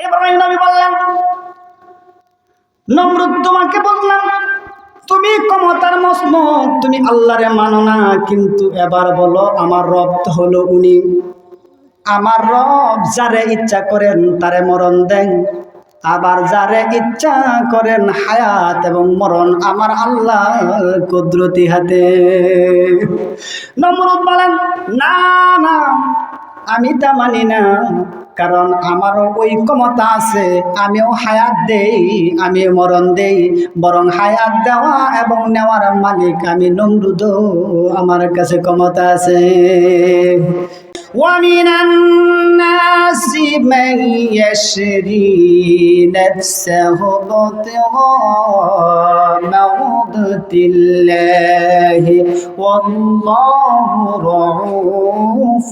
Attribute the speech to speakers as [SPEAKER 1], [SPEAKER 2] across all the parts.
[SPEAKER 1] ইব্রাহিম নবী বললেন, নমরুদ তোমাকে বললাম তুমি ক্ষমতার মস্তক, তুমি আল্লাহরে মানো না, কিন্তু এবার বলো আমার রব তো হলো উনি। আমার রব যারে ইচ্ছা করেন তারে মরণ দেন, আবার যারে ইচ্ছা করেন হায়াত এবং মরণ আমার আল্লাহ কুদরতি হাতে। নমরুদ বলেন, না না, আমি তা মানি না, কারণ আমারও ওই ক্ষমতা আছে, আমিও হায়াত দেই, আমিও মরণ দেই, বরং হায়াত দেওয়া এবং নেওয়ার মালিক আমি নমরুদ, আমার কাছে ক্ষমতা আছে। ومن الناس من يشري نفسه ابتغاء مرضات الله والله رؤوف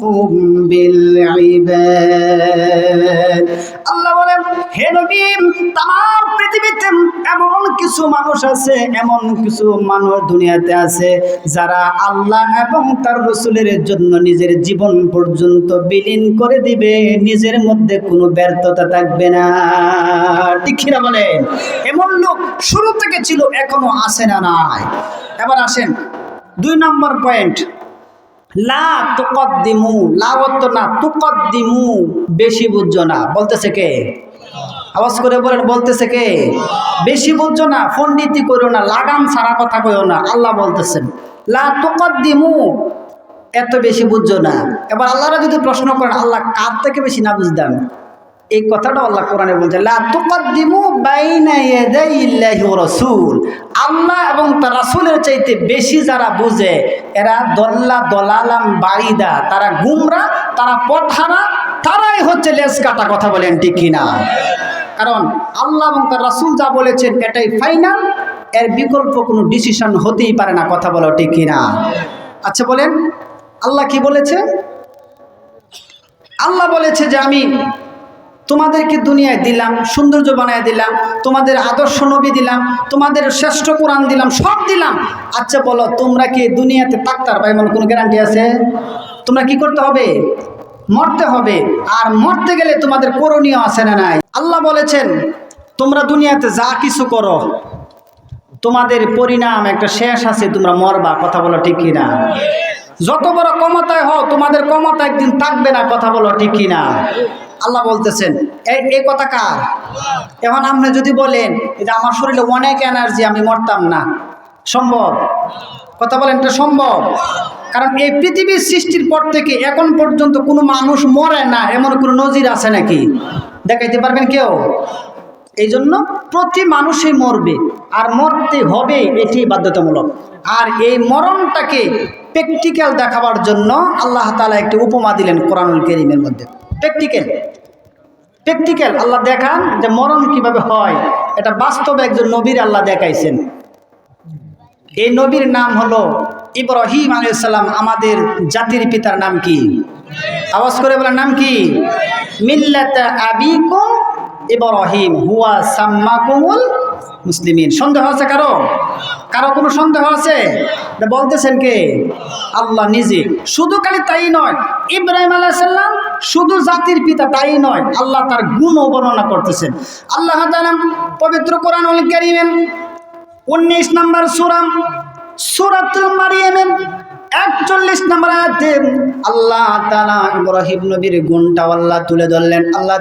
[SPEAKER 1] بالعباد। আল্লাহ বলেন, হে নবী, তাম পৃথিবীতে এমন কিছু মানুষ আছে, এমন কিছু মানুষ দুনিয়াতে আছে যারা আল্লাহ এবং তার রাসূলের জন্য নিজের জীবন পর্যন্ত বিলীন করে দিবে, নিজের মধ্যে কোনো ব্যর্থতা থাকবে না। ঠিক কিনা বলেন? এমন লোক শুরু থেকে ছিল, এখনো আছে না নাই? এবার আসেন 2 নম্বর পয়েন্ট, লা তুকদ্দিমু, লা অর্থ না, তুকদ্দিমু বেশি বুঝছো না। বলতেছে কে? আওয়াজ করে বলেন, বলতেছে কে? বেশি বুঝছো না, পণ্ডিতি করো না, লাগাম ছাড়া কথা কইও না। আল্লাহ বলতেছেন লা তুকদ্দিমু, এত বেশি বুঝছো না। এবার আল্লাহরা যদি প্রশ্ন করেন আল্লাহ কার থেকে বেশি না বুঝতাম, এই কথাটা আল্লাহ কোরআনে বলছে, লা তুকদ্দিমু বাইনা ইয়াদাইল্লাহি ওয়া রাসূল। আল্লাহ এবং তার রাসূলের চাইতে বেশি যারা বুঝে এরা দল্লা দলালাম বাঈদা, তারা গুমরা, তারা পথহারা, তারাই হচ্ছে লেজ কাটা। কথা বলেন ঠিক কিনা? কারণ আল্লাহ এবং তার রাসূল যা বলেছেন এটাই ফাইনাল, এর বিকল্প কোনো ডিসিশন হতেই পারে না। কথা বলো ঠিক কিনা? আচ্ছা বলেন, আল্লাহ কি বলেছে? আল্লাহ বলেছে যে আমি তোমাদেরকে দুনিয়ায় দিলাম, সৌন্দর্য বানায় দিলাম, তোমাদের আদর্শ নবী দিলাম, তোমাদের শ্রেষ্ঠ কোরআন দিলাম, সব দিলাম। আচ্ছা বলো, তোমরা কি দুনিয়াতে থাকতে পারবে এমন কোনো গ্যারান্টি আছে? তোমরা কি করতে হবে? মরতে হবে। আর মরতে গেলে তোমাদের করণীয় আছে না নাই? আল্লাহ বলেছেন তোমরা দুনিয়াতে যা কিছু করো তোমাদের পরিণাম একটা শেষ আছে, তোমরা মরবা। কথা বলো ঠিক কিনা? যত বড় ক্ষমতায় হও তোমাদের ক্ষমতা একদিন থাকবে না। কথা বলো ঠিক কিনা? আল্লাহ বলতেছেন এই কথা কার? এখন আপনি যদি বলেন যে আমার শরীরে অনেক এনার্জি, আমি মরতাম না, সম্ভব? কথা বলেন, এটা সম্ভব? কারণ এই পৃথিবীর সৃষ্টির পর থেকে এখন পর্যন্ত কোনো মানুষ মরে না, এমন কোনো নজির আছে নাকি? দেখাইতে পারবেন কেউ? এই জন্য প্রতি মানুষই মরবে, আর মরতে হবে, এটি বাধ্যতামূলক। আর এই মরণটাকে প্র্যাকটিক্যাল দেখাবার জন্য আল্লাহ তাআলা একটি উপমা দিলেন কোরআনুল কারীমের মধ্যে। প্র্যাকটিক্যাল আল্লাহ দেখান যে মরণ কিভাবে হয়, এটা বাস্তবে একজন নবীর আল্লাহ দেখাইছেন। এই নবীর নাম হলো ইব্রাহিম আলাইহিস সালাম। আমাদের জাতির পিতার নাম কি? আওয়াজ করে বলেন, নাম কি? মিল্লাতা আবিকুম ইব্রাহিম হুয়া সাম্মাকুমুল মুসলিমিন। সন্দেহ আছে কারো? কারো কোনো সন্দেহ আছে? বলতেছেন কে? আল্লাহ নিজে। শুধু খালি তাই নয়, ইব্রাহিম আলাইহিস সালাম শুধু জাতির পিতা তাই নয়, আল্লাহ তার গুণ বর্ণনা করতেছেন। আল্লাহ তাআলা পবিত্র কোরআনুল কারীমের 19 নম্বর সূরা সূরাতুল মারিয়ামের 41 নম্বর আয়াতে আল্লাহ তাআলা ইব্রাহিম নবীর গুণটা আল্লাহ তুলে ধরলেন। আল্লাহ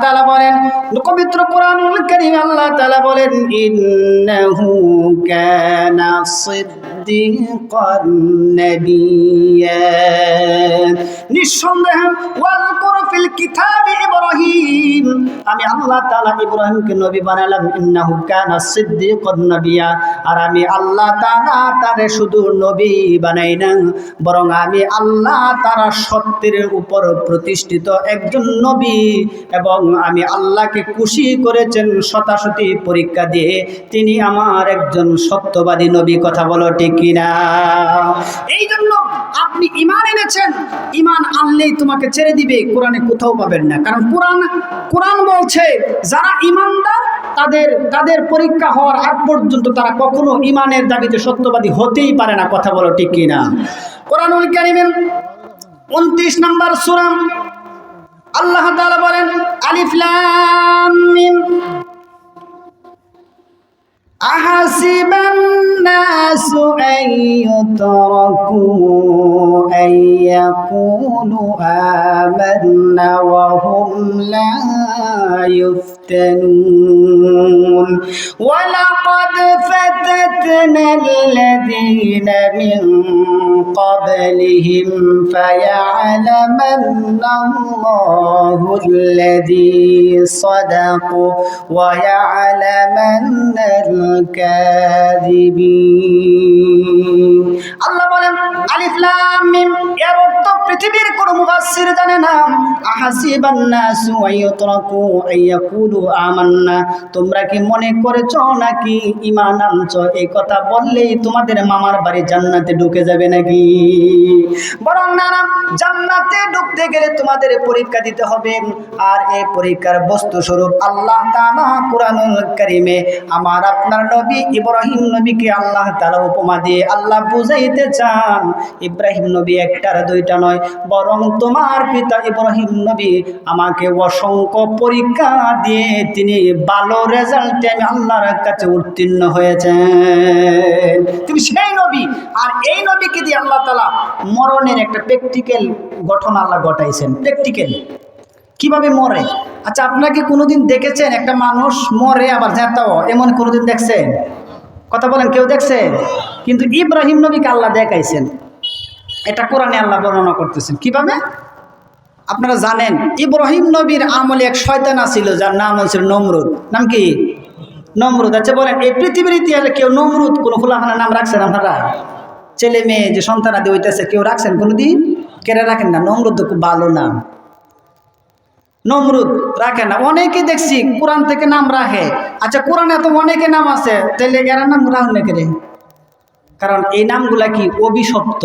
[SPEAKER 1] তাআলা বলেন পবিত্র কোরআনুল কারীমে আল্লাহ তাআলা বলেন, ইন্নাহু কানা সিদ্দিকান নাবিয়্যা। নিঃসন্দেহে ওয়াযকুর ফিল কিতাবি ইব্রাহিম, আমি আল্লাহ তাআলা ইব্রাহিমকে নবী বানালাম। ইন্নাহু কানা সিদ্দিকান নাবিয়্যা, আর আমি আল্লাহ তাআলা তারে শুধু নবী বানাই না, বরং আমি আল্লাহ তারা সত্যের উপর প্রতিষ্ঠিত একজন নবী, এবং আমি আল্লাহকে খুশি করেছেন শতাশতি পরীক্ষা দিয়ে তিনি আমার একজন সত্যবাদী নবী। কথা বলো ঠিক কিনা? এই জন্য আপনি ঈমান এনেছেন, ঈমান আনলেই তোমাকে ছেড়ে দিবে, কোরআনে কোথাও পাবেন না। কারণ কোরআন বলছে যারা ঈমানদার তাদের পরীক্ষা হওয়ার আগ পর্যন্ত তারা কখনো ঈমানের দাবিতে সত্যবাদী হতেই পারে না। কথা বলো ঠিক কিনা? কোরআনুল কারীমের 29 নম্বর সূরা আল্লাহ তাআলা বলেন আলিফ লাম মিম أحسب الناس أن يتركوا أن يقولوا آمنا وهم لا يفتنون ولقد فتتنا الذين من قبلهم فيعلمن الله الذي صدقوا ويعلمن الكاذبين আল্লাহ বলেন আলিফ লাম মিম এর অর্থ পৃথিবীর কোন মুফাসসির জানে না আহাসিবান নাসু আইয়ুতরাকু আইয়াকুলু আমান্না তোমরা কি মনে করেছো নাকি ঈমান আনছো এই কথা বললেই তোমাদের মামার বাড়ি জান্নাতে ঢুকে যাবে নাকি বরং না জান্নাতে ঢুকতে গেলে তোমাদের পরীক্ষা দিতে হবে আর এই পরীক্ষার বস্তু স্বরূপ আল্লাহ তাআলা কুরআনুল কারীমে আমার আপনার নবী ইব্রাহিম নবীকে আল্লাহ তাআলা উপমা দিয়ে আল্লাহ বুঝাইতে চান ইব্রাহিম নবী একটার দুইটা নয় বরং তোমার পিতা ইব্রাহিম নবী আমাকে অসংখ্য পরীক্ষা দিয়ে তিনি ভালো রেজাল্টে আমি আল্লাহর কাছে উত্তীর্ণ হয়েছেন তুমি সেই নবী আর এই নবীকে দিয়ে আল্লাহ তাআলা মরণের একটা প্র্যাকটিক্যাল ঘটনা আল্লাহ ঘটাইছেন প্র্যাকটিক্যাল কিভাবে মরে আচ্ছা আপনারা কি কোনোদিন দেখেছেন একটা মানুষ মরে আবার জেতাও এমন কোনোদিন দেখছেন কথা বলেন কেউ দেখছেন কিন্তু ইব্রাহিম নবীকে আল্লাহ দেখাইছেন এটা কোরআনে আল্লাহ বর্ণনা করতেছেন কিভাবে আপনারা জানেন ইব্রাহিম নবীর আমলে এক শয়তান ছিল যার নাম হচ্ছে নমরুদ নাম কি নমরুদ আচ্ছা বলেন এই পৃথিবীর ইতিহাসে কেউ নমরুদ কোনো ফুলাখানার নাম রাখছেন আপনারা ছেলে মেয়ে যে সন্তানাদি হইতেছে কেউ রাখছেন কোনোদিন কেড়ে রাখেন না নমরুদ তো খুব ভালো নাম নমরুদ রাখে না অনেকে দেখছি কোরআন থেকে নাম রাখে আচ্ছা কোরআনে এত অনেকে নাম আছে তাহলে এর নাম রাখুন না কেড়ে কারণ এই নামগুলা কি অভিশপ্ত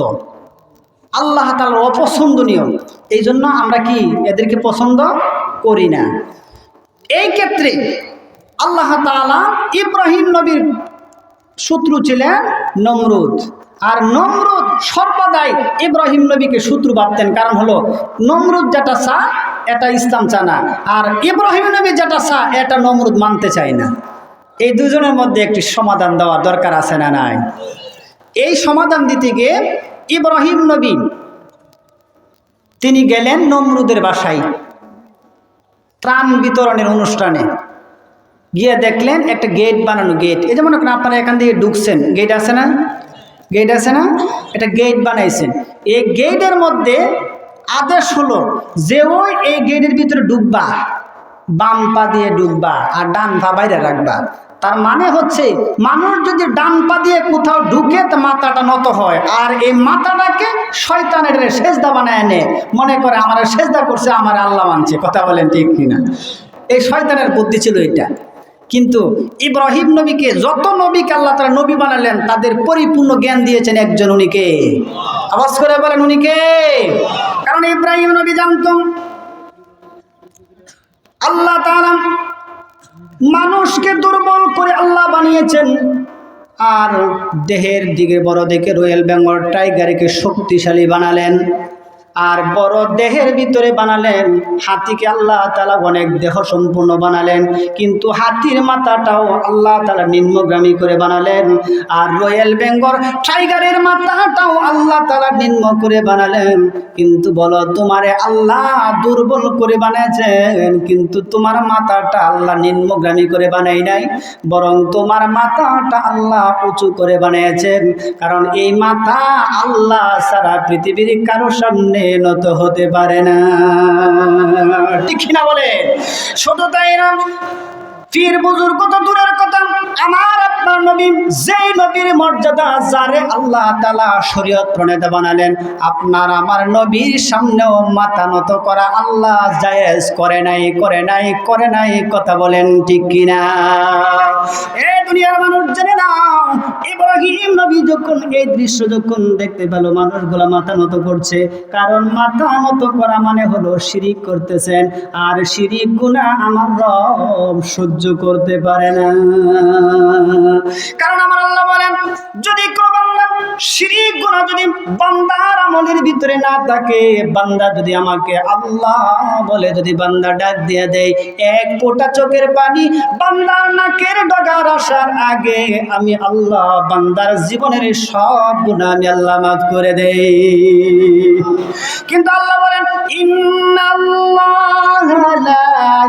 [SPEAKER 1] আল্লাহ তাআলার অপছন্দনীয় এই জন্য আমরা কি এদেরকে পছন্দ করি না এই ক্ষেত্রে আল্লাহ তাআলা ইব্রাহিম নবীর শত্রু ছিলেন নমরুদ আর নমরুদ সর্বদাই ইব্রাহিম নবীকে শত্রু ভাবতেন কারণ হলো নমরুদ যেটা চা এটা ইসলাম চায় না আর ইব্রাহিম নবী যেটা চা এটা নমরুদ মানতে চায় না এই দুজনের মধ্যে একটি সমাধান দেওয়া দরকার আছে না নাই এই সমাধান দিতে গিয়ে ইব্রাহিম নবী তিনি গেলেন নমরুদের বাসায় ত্রাণ বিতরণের অনুষ্ঠানে গিয়ে দেখলেন একটা গেট বানানো গেট এই যেমন আপনারা এখান থেকে ঢুকছেন গেট আছে না এটা গেট বানাইছেন এই গেটের মধ্যে আদেশ হলো যে ওই এই গেটের ভিতরে ঢুকবা বাম পা দিয়ে ঢুকবা আর ডান পা বাইরে রাখবা তার মানে হচ্ছে মানুষ যদি ডান পা দিয়ে কোথাও ঢুকে তো মাথাটা নত হয় আর এই মাথাটাকে শয়তানের সেজদা বানায় নেয় মনে করে আমার সেজদা করছে আমার আল্লাহ মানছে কথা বলেন ঠিক কিনা এই শয়তানের বুদ্ধি ছিল এটা কিন্তু ইব্রাহিম নবীকে যত নবীকে আল্লাহ তাআলা নবী বানালেন তাদের পরিপূর্ণ জ্ঞান দিয়েছেন একজন উনিকে আওয়াজ করে বলেন উনিকে কারণ ইব্রাহিম নবী জানতেন আল্লাহ তাআলা মানুষকে দুর্বল করে আল্লাহ বানিয়েছেন আর দেহের দিকে বড় দেখে রয়্যাল বেঙ্গল টাইগারকে শক্তিশালী বানালেন আর বড় দেহের ভিতরে বানালেন হাতিকে আল্লাহ তাআলা অনেক দেহ সম্পূর্ণ বানালেন কিন্তু হাতির মাথাটাও আল্লাহ তাআলা নিম্নগামী করে বানালেন আর রয়্যাল বেঙ্গল টাইগারের মাথাটাও আল্লাহ তাআলা নিম্ন করে বানালেন কিন্তু বলো তোমারে আল্লাহ দুর্বল করে বানিয়েছেন কিন্তু তোমার মাথাটা আল্লাহ নিম্নগামী করে বানাই নাই বরং তোমার মাথাটা আল্লাহ উঁচু করে বানিয়েছেন কারণ এই মাথা আল্লাহ সারা পৃথিবীর কারো সামনে নত হতে পারে না ঠিক না বলে শুধু তাই না পীর বুজুর্গ তো দূরের কথা আমার আপনার নবী যেই নবীর মর্যাদা যারে আল্লাহ তাআলা শরীয়ত প্রণেতা বানালেন আপনার আমার নবীর সামনেও মাথা নত করা আল্লাহ জায়েজ করে নাই কথা বলেন ঠিক কিনা এই দুনিয়ার মানুষ জানে না ইব্রাহিম নবী যখন এই দৃশ্য যখন দেখতে পেল মানুষগুলা মাথা নত করছে কারণ মাথা নত করা মানে হলো শিরিক করতেছেন আর শিরিক গুনাহ আমার রব সহ্য করতে পারে না কারণ আমার আল্লাহ বলেন যদি কোনো বান্দা শিরক গুনাহ যদি বান্দার আমলের ভিতরে না থাকে, বান্দা যদি আমাকে আল্লাহ বলে যদি বান্দা ডাক দিয়ে দেয়, এক ফোঁটা চোখের পানি বান্দার নাকের ডগার আসার আগে আমি আল্লাহ বান্দার জীবনের সব গুনাহ আমি আল্লাহ মাফ করে দেই। কিন্তু আল্লাহ বলেন ইন্নাল্লাহা লা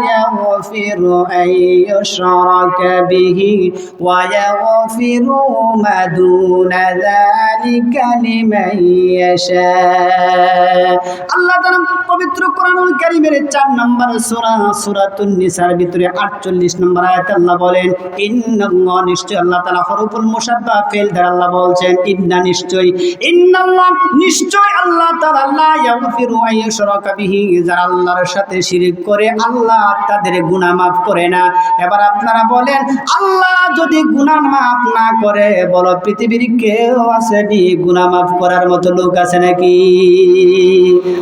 [SPEAKER 1] ইয়াগফিরু আন ইউশরাকা বিহি ওয়া ইয়াগফিরু মা দুনা যালিকা লিমান ইয়াশা। আল্লাহ তাআলা পবিত্র কোরআনুল কারীমের 4 নম্বর সূরা সূরাতুন নিসার ভিতরে 48 নম্বর আয়াতে আল্লাহ বলেন ইন্নাল্লাহ, নিশ্চয় আল্লাহ তাআলা হরফুল মুশাব্বাহ ফেল দ্বারা আল্লাহ বলছেন ইন্না, নিশ্চয়, ইন্নাল্লাহ, নিশ্চয় আল্লাহ তাআলা লা ইয়াগফিরু আন ইউশরাকা বিহি, যারা আল্লাহর সাথে শিরক করে আল্লাহ তাদের গুনাহ মাফ করে না। এবার আপনারা বলেন আল্লাহ যদি গুনাহ মাফ না করে, বলো পৃথিবীর কেউ আছে নি গুনাহ মাফ করার মতো লোক আছে নাকি?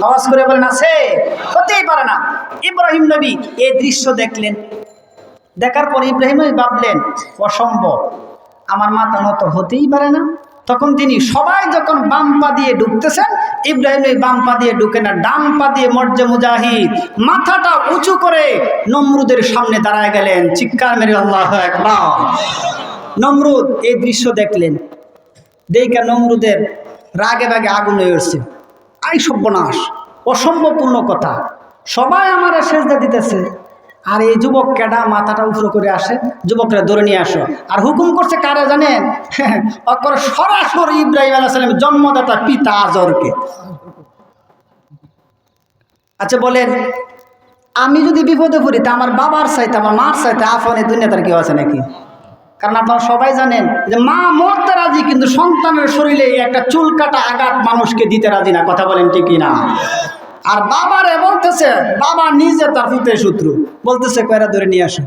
[SPEAKER 1] আওয়াজ করে বলেন আছে? হতেই পারে না। ইব্রাহিম নবী এই দৃশ্য দেখলেন, দেখার পর ইব্রাহিম নবী ভাবলেন অসম্ভব, আমার মাথা নত হতেই পারে না। তখন তিনি সবাই যখন বাম পা দিয়ে ঢুকতেছেন, ইব্রাহিম নবী বাম পা দিয়ে ঢুকে না, ডান পা দিয়ে মর্জে মুজাহিদ মাথাটা উঁচু করে নমরুদের সামনে দাঁড়ায় গেলেন। চিৎকার মেরে আল্লাহু আকবার। নমরুদ এই দৃশ্য দেখলেন, দেখে নমরুদের রাগে বাগে আগুন হয়ে উঠছে। আই সর্বনাশ, অসম্ভবপূর্ণ কথা, সবাই আমার সেজদা দিতেছে আর এই যুবক কেডা মাথাটা উপরে করে আসে, যুবকরা ধরে নিয়ে আসো। আর হুকুম করছে কারা জানেন? অকর সরাসরি ইব্রাহিম আলাইহিস সালামের জন্মদাতা পিতা আজরকে। আচ্ছা বলেন, আমি যদি বিপদে পড়ি তা আমার বাবার চাইতে আমার মার চাইতে আপন এই দুনিয়াতে আর কেউ আছে নাকি? কারণ আপনারা সবাই জানেন যে মা মরতে রাজি, কিন্তু সন্তানের শরীরে একটা চুল কাটা আঘাত মানুষকে দিতে রাজি না। কথা বলেন ঠিক কিনা? আর বাবারে বলতেছে, বাবা নিজে তার পুত্রের শত্রু, বলতেছে কয়রা ধরে নিয়ে আসো।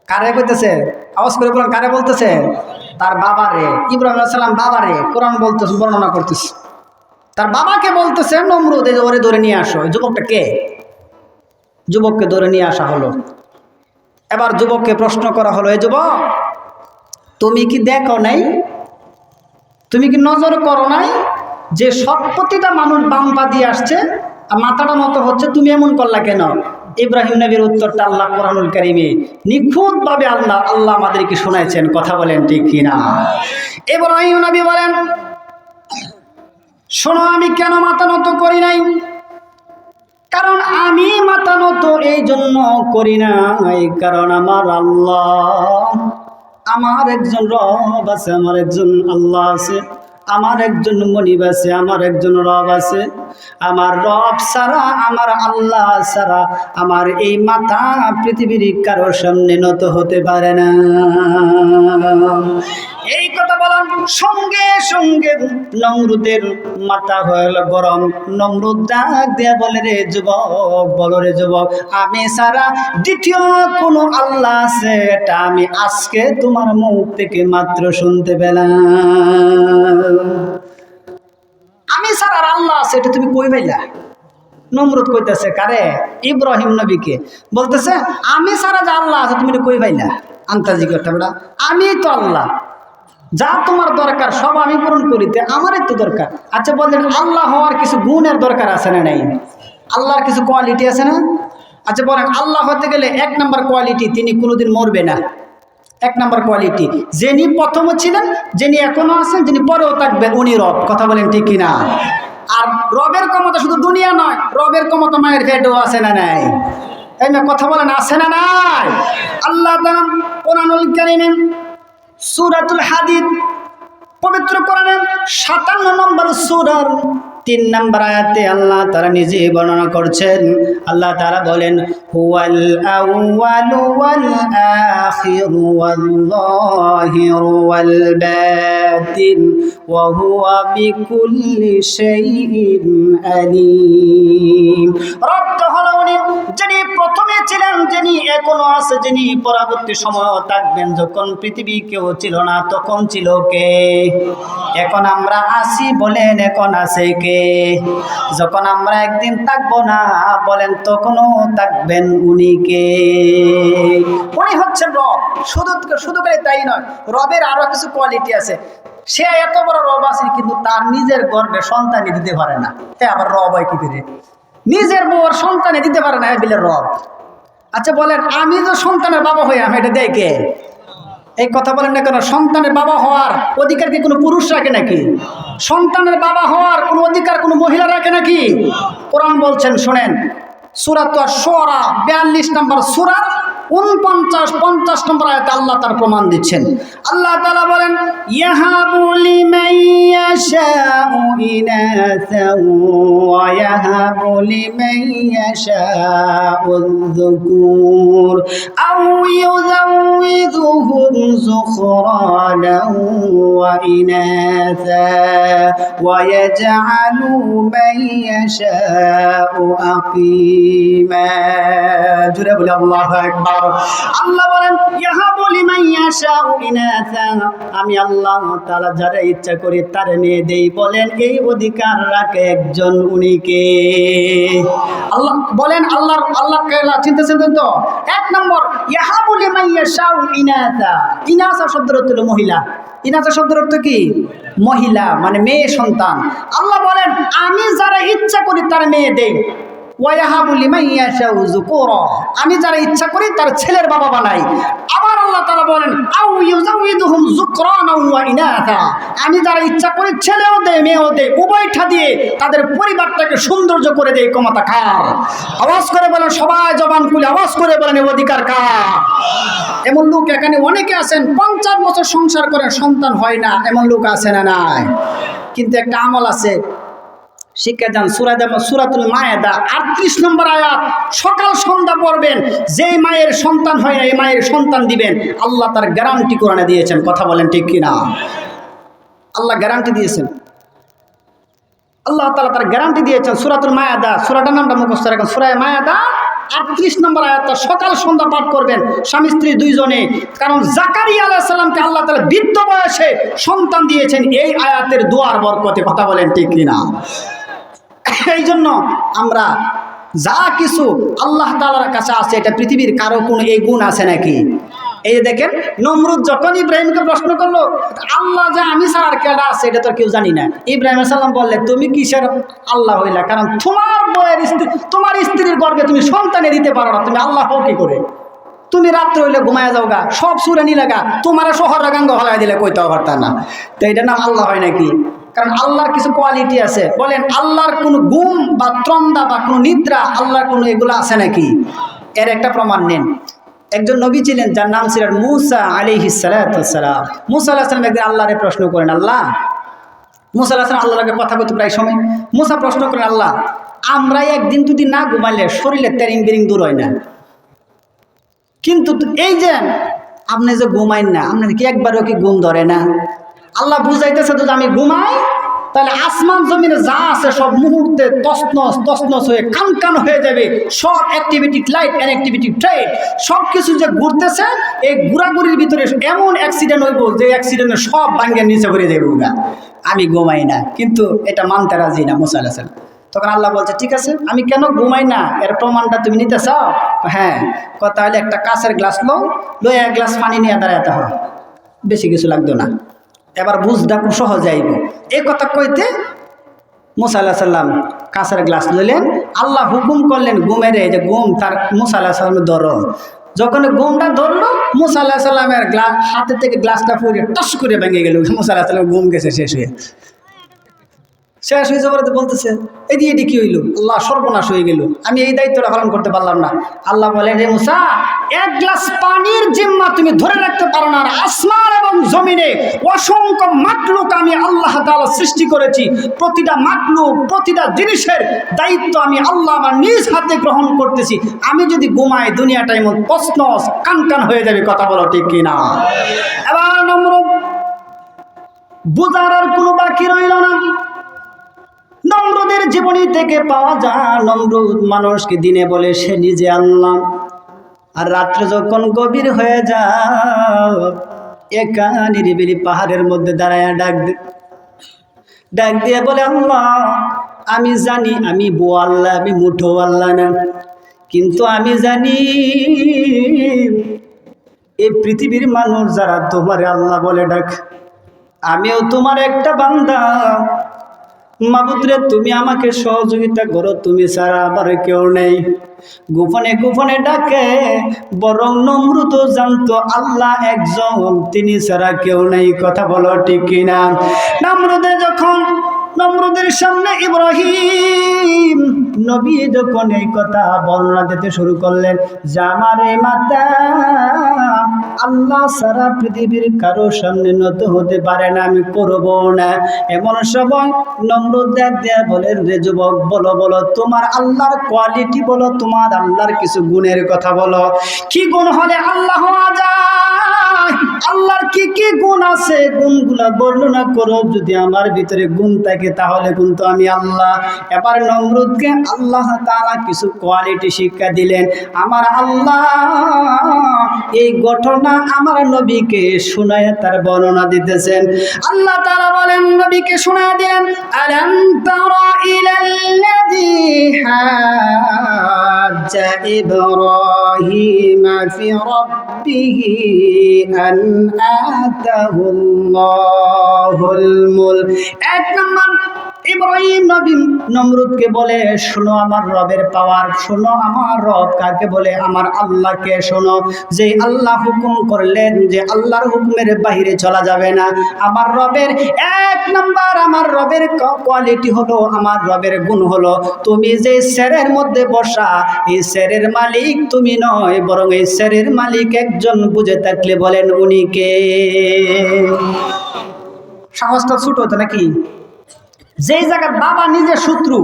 [SPEAKER 1] কারে কইতেছে? আওয়াজ করে বলেন, কারে বলতেছে? তার বাবারে, ইব্রাহিম আলাইহিস সালাম বাবারে কোরআন বলতেছে, বর্ণনা করতেছে। তার বাবাকে বলতেছে নমরুদ ওরে ধরে নিয়ে আসো। যুবকটা কে? যুবককে ধরে নিয়ে আসা হলো। এবার যুবককে প্রশ্ন করা হলো, এই যুবক তুমি কি দেখো নাই, তুমি কি নজর করো নাই যে সব প্রতিটা মানুষ বাম পা দিয়ে আসছে আর মাথাটা নত হচ্ছে, তুমি এমন করলা কেন? ইব্রাহিম নবীর উত্তরটা আল্লাহ কোরআনুল কারীমে নিখুঁতভাবে আল্লাহ আমাদেরকে শোনাইছেন। কথা বলেন ঠিক কিনা? ইব্রাহিম নবী বলেন, শোনো আমি কেন মাথা নত করি নাই, কারণ আমি মাথা নত এই জন্য করি নাই কারণ আমার আল্লাহ, আমার একজন রব আছে, আমার একজন আল্লাহ আছে, আমার একজন মনিব আছে, আমার একজন রব আছে। আমার রব ছাড়া, আমার আল্লাহ ছাড়া আমার এই মাথা পৃথিবীর কারোর সামনে নত হতে পারে না। এই কথা বলার সঙ্গে সঙ্গে নমরুদের মাথা হয়ে গরম। নমরুদ ডাক দিয়া বলে, রে যুবক, বলো রে যুবক, আমি ছাড়া দ্বিতীয় কোনো আল্লাহ আছে এটা আমি আজকে তোমার মুখ থেকে মাত্র শুনতে পেলাম। আমি ছাড়া আল্লাহ আছে এটা তুমি কই পাইলা? নমরুদ কইতেছে কারে? ইব্রাহিম নবীকে বলতেছে, আমি ছাড়া যে আল্লাহ আছে তুমি কই পাইলা? আন্তাজি কথা বলা, আমি তো আল্লাহ, যা তোমার দরকার সব আমি পূরণ করিতে আমারই তো দরকার। আচ্ছা বললেন আল্লাহ হওয়ার কিছু গুণের দরকার আছে না নাই? আল্লাহর কিছু কোয়ালিটি আছে না? আচ্ছা বলেন আল্লাহ হতে গেলে 1 নম্বর কোয়ালিটি, তিনি কোনোদিন মরবে না। 1 নম্বর কোয়ালিটি, যিনি প্রথমে ছিলেন, যিনি এখনো আছেন, যিনি পরেও থাকবেন, উনি রব। কথা বলেন ঠিক কিনা? আর রবের ক্ষমতা শুধু দুনিয়া নয়, রবের ক্ষমতা মায়ের পেটেও আছে না নাই? এই না কথা বলেন, আছে না নাই? আল্লাহ তাআলা কোরআনুল কারীমে সূরাতুল হাদিদ, পবিত্র কোরআনের 57 নম্বর সূরার 3 নম্বর আয়াতে আল্লাহ তাআলা নিজে বর্ণনা করছেন। আল্লাহ তাআলা বলেন, হুয়াল আউয়ালু ওয়াল আখিরু ওয়াল যাহিরু ওয়াল বাতিন ওয়া হুয়া বিকুল্লি শাইইন আলীম। রব হলো উনি যিনি প্রথমে ছিলেন, যিনি এখনো আছে, যিনি পরবর্তী সময় থাকবেন। যখন পৃথিবী কেউ ছিল না তখন ছিল কে? এখন আমরা আছি, বলেন এখন আছে কে? যখন আমরা একদিন থাকবো না, বলেন তখনও থাকবেন উনি কে? উনি হচ্ছেন রব। শুধু তাই নয়, রবের আরো কিছু কোয়ালিটি আছে। সে এত বড় রব আছে কিন্তু তার নিজের গর্ভে সন্তানই দিতে পারে না, হ্যাঁ আবার রব হয় কি করে? নিজের বউর সন্তানে দিতে পারে না, বিলে রব। আচ্ছা বলেন, আমি তো সন্তানের বাবা হই, আমি এটা দেয় কে? এই কথা বলেন না কেন? সন্তানের বাবা হওয়ার অধিকার কি কোনো পুরুষ রাখে নাকি? সন্তানের বাবা হওয়ার কোনো অধিকার কোনো মহিলা রাখে নাকি? কোরআন বলছেন, শোনেন, সূরা আশ-শুআরা 42 নম্বর সূরা 49-50 নম্বর আয়াতে আল্লাহ তার প্রমাণ দিচ্ছেন। আল্লাহ তাআলা বলেন, ইয়াহাবু লিমান ইয়াশাউ ইনাসান ওয়া ইয়াহাবু লিমান ইয়াশাউ যুকুর আও ইউযাউযুহুম যুখরানান ওয়া ইনাসা ওয়া ইয়াজআলু মান ইয়াশাউ আকিমা। জোরে বলে আল্লাহু আকবার। আল্লাহ বলেন, ইয়াহাবু লিমান ইয়াশাউ ইনাসা, আমি আল্লাহ তাআলা যারা ইচ্ছা করি তার মেয়ে দেই। বলেন এই অধিকার রাখে একজন, উনি কে? আল্লাহ বলেন। আল্লাহকে চিনতেছেন তো? এক নম্বর, ইয়াহাবু লিমান ইয়াশাউ ইনাসা। ইনাসা শব্দের অর্থ হলো মহিলা। ইনাসা শব্দের অর্থ কি? মহিলা, মানে মেয়ে সন্তান। আল্লাহ বলেন, আমি যারা ইচ্ছা করি তার মেয়ে দেই। ওয়ায়াহাবু লিমান ইয়াশাউ যুকুরা, আমি যারা ইচ্ছা করি তার ছেলের বাবা বানাই। আবার আল্লাহ তাআলা বলেন, আও ইউযাউযুহুম যুকরানান ওয়া ইনাসা, আমি যারা ইচ্ছা করি ছেলেও দেয় মেয়েও দেয়, উভয়টা দিয়ে তাদের পরিবারটাকে সৌন্দর্য করে দেয়। ক্ষমতা কার? আওয়াজ করে বলেন, সবাই জবান খুলে আওয়াজ করে বলেন, এই অধিকার কার? এমন লোক এখানে অনেকে আছেন, 50 বছর সংসার করেন, সন্তান হয় না, এমন লোক আছে না নাই? কিন্তু একটা আমল আছে, শিক্ষা যান। সূরাতুল মায়েদা 38 নম্বর আয়াত, সকাল সন্ধ্যা পড়বেন, যেই মায়ের সন্তান হয় না এই মায়ের সন্তান দিবেন। আল্লাহ তার গ্যারান্টি কোরআনে দিয়েছেন, কথা বলেন ঠিক কিনা? আল্লাহ গ্যারান্টি দিয়েছেন, আল্লাহ তাআলা তার গ্যারান্টি দিয়েছেন। সূরাতুল মায়েদা, সূরাটার নামটা মুখস্থ রাখেন, সূরা মায়েদা 38 নম্বর আয়াতটা সকাল সন্ধ্যা পাঠ করবেন, স্বামী স্ত্রী দুইজনে। কারণ জাকারিয়া আলাইহিস সালামকে আল্লাহ তাআলা বৃদ্ধ বয়সে সন্তান দিয়েছেন এই আয়াতের দুয়ার বরকতে, কথা বলেন ঠিক কিনা? এই জন্য আমরা যা কিছু আল্লাহ তাআলার কাছে আছে, এটা পৃথিবীর কারো কোনো এই গুণ আছে নাকি? এই যে দেখেন, নমরুদ যখন ইব্রাহিমকে প্রশ্ন করলো, আল্লাহ যে আমি ছাড়া আর কেডা আছে এটা তো কেউ জানি না। ইব্রাহিম আলাইহিস সালাম বললেন, তুমি কিসের আল্লাহ হইলা? কারণ তোমার বউয়ের স্ত্রী, তোমার স্ত্রীর গর্ভে তুমি সন্তানে দিতে পারো না, তুমি আল্লাহ হও কি করে? তুমি রাত্রে হইলে ঘুমায় যাও গা, সব সুরে নিলাগা, তোমার শহর গাঙ্গ হলাই দিলে কইতেও পারতা না, তো এটা নাম আল্লাহ হয় নাকি? কারণ আল্লাহর কিছু কোয়ালিটি আছে। বলেন, আল্লাহর কোনো ঘুম বা ত্রন্দা বা কোনো নিদ্রা, আল্লাহর কোনো এগুলো আছে নাকি? এর একটা প্রমাণ নেন। একজন নবী ছিলেন যার নাম ছিলেন মুসা আলাইহিস সালাতু ওয়াস সালাম। মুসা আলাইহিস সালাম একদিন আল্লাহরে প্রশ্ন করেন, আল্লাহ, মুসা আলাইহিস সালাম আল্লাহর কাছে কথা বলতে প্রায় সময়। মুসা প্রশ্ন করেন, আল্লাহ, আমরা একদিন দুদিন না ঘুমাইলে শরীরে তেরিং বেরিং দূর হয় না, কিন্তু এই যে আপনি যে ঘুমাইন না, আপনার কি একবারও কি ঘুম ধরে না? আল্লাহ বুঝাইতেছে, যদি আমি ঘুমাই তাহলে আসমান জমিনে যা আছে সব মুহূর্তে তছনছ হয়ে কান হয়ে যাবে। সব অ্যাক্টিভিটি লাইট অ্যাক্টিভিটি ট্রেড সব কিছু যে ঘুরতেছে, এই ঘোরাঘুরির ভিতরে এমন অ্যাক্সিডেন্ট হইব যে অ্যাক্সিডেন্টে সব ভাঙ্গের নিচে করে দেবো গা। আমি ঘুমাই না, কিন্তু এটা মানতে রাজি না মুসা আলাইহিস সালাম। তখন আল্লাহ বলছে, ঠিক আছে, আমি কেন ঘুমাই না এর প্রমাণটা তুমি নিতে চাও? হ্যাঁ। কথা হলে একটা কাঁচের গ্লাস লো, 1 গ্লাস পানি নিয়ে দাঁড়াতে হয়, বেশি কিছু লাগতো না, এবার বুঝটা খুব সহজে আইব। এই কথা কইতে মুসা আলাইহিস সালাম কাঁচের গ্লাস লইলেন। আল্লাহ হুকুম করলেন ঘুমের, এই যে ঘুম তার মুসা আলাইহিস সালামের ধরো। যখন ঘুমটা ধরলো, মুসা আলাইহিস সালামের হাতে থেকে গ্লাসটা পড়ে টস করে ভেঙে গেল। মুসা আলাইহিস সালামের ঘুম গেছে শেষ হয়ে যাবে। বলতেছে, এটি কি হইল? আল্লাহ, সর্বনাশ হয়ে গেল, আমি এই দায়িত্বটা পালন করতে পারলাম না। আল্লাহ বলে, রে মুসা, 1 গ্লাস পানির জিম্মা তুমি ধরে রাখতে পারো না। আর আসমান এবং জমিনে অসংখ্য মাখলুক আমি আল্লাহ তাআলা সৃষ্টি করেছি, প্রতিটা মাখলুক, প্রতিটা জিনিসের দায়িত্ব আমি আল্লাহ আমার নিজ হাতে গ্রহণ করতেছি। আমি যদি ঘুমাই, দুনিয়াটা এমন তছনছ কান হয়ে যাবে, কথা বলো ঠিক কিনা? এবার নমরুদ বুঝার আর কোনো বাকি রইল না। নমরুদের জীবনী থেকে পাওয়া যায়, নমরুদ মানুষকে দিনে বলে সে নিজে আল্লাহ, আর রাত্রে যখন গভীর হয়ে যায়, একা নিরিবিলি পাহাড়ের মধ্যে দাঁড়ায় ডাক দিয়ে বলে, আল্লাহ, আমি জানি আমি বউ আল্লাহ, আমি মুঠো আল্লাহ না, কিন্তু আমি জানি এই পৃথিবীর মানুষ যারা তোমার আল্লাহ বলে ডাক, আমিও তোমার একটা বান্দা। মাবুদ রে, তুমি আমাকে সহযোগিতা করো, তুমি ছাড়া আবার কেউ নেই। গোপনে গোপনে ডাকে, বরং নমরুদ জানতো আল্লাহ একজন, তিনি ছাড়া কেউ নেই। কথা বলো ঠিক কিনা? নমরুদের সামনে ইব্রাহিম নবী যখন এই কথা বর্ণনা দিতে শুরু করলেন, যে আমার এই মাতা আল্লাহ সারা পৃথিবীর কারো সামনে নত হতে পারে না, আমি করব না। এমন সময় নমরুদ দেয়া বলেন, রে যুবক, বলো বলো তোমার আল্লাহর কোয়ালিটি বলো, তোমার আল্লাহর কিছু গুণের কথা বলো। কি গুণ হলে আল্লাহ হওয়া যায়? আল্লাহর কি কি গুণ আছে, গুণগুলা বর্ণনা করো। যদি আমার ভিতরে গুণ থাকে তাহলে কিন্তু আমি আল্লাহ। এবার নমরুদকে আল্লাহ তাআলা কিছু কোয়ালিটি শিক্ষা দিলেন। আমার আল্লাহ এই ঘটনা আমার নবীকে শোনায় তার বর্ণনা দিতেছেন। আল্লাহ তাআলা বলেন, নবীকে শোনায় দিলেন, আলাম তারা ইলাল্লাযী হাজ্জা ইব্রাহিমা ফি রাব্বিহি আন আতাহুল্লাহুল মুলক। এক নম্বর, ইব্রাহিম নবী নমরুদকে বলে, শোনো আমার রবের পাওয়ার, শোনো আমার রব কাকে বলে, আমার আল্লাহকে শোনো। যে আল্লাহ হুকুম করলেন যে আল্লাহর হুকুমের বাইরে চলা যাবে না। আমার রবের এক নম্বর, আমার রবের কোয়ালিটি হলো, আমার রবের গুণ হলো, তুমি যে সেরের মধ্যে বসা, এই সেরের মালিক তুমি নয়, বরং এই সেরের মালিক একজন। বুঝে থাকলে বলেন উনি কে? সাহসটা ছোট হতো নাকি? যেই জায়গার বাবা নিজের শত্রু,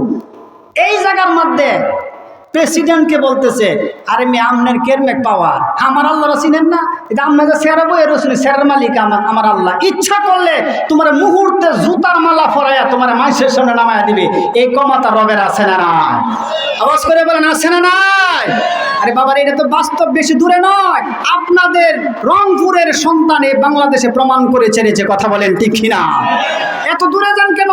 [SPEAKER 1] এই জায়গার মধ্যে প্রেসিডেন্টকে বলতেছে, আরে আমি আমনের কেরমেক পাওয়ার, আমার আল্লাহরা চিনেন না? এটা আপনাদের সেরা বইয়ের রসুন, সেরার মালিক আমার আল্লাহ। ইচ্ছা করলে তোমার মুহূর্তে জুতার মালা ফরাইয়া তোমার মাইসের সামনে নামায়া দিবে। এই ক্ষমতা রবের আছে না নাই? আওয়াজ করে বলেন, আছে না নাই? আরে বাবার, এটা তো বাস্তব, বেশি দূরে নয়। আপনাদের রংপুরের সন্তানে বাংলাদেশে প্রমাণ করে ছেড়েছে। কথা বলেন ঠিক কিনা? এত দূরে যান কেন?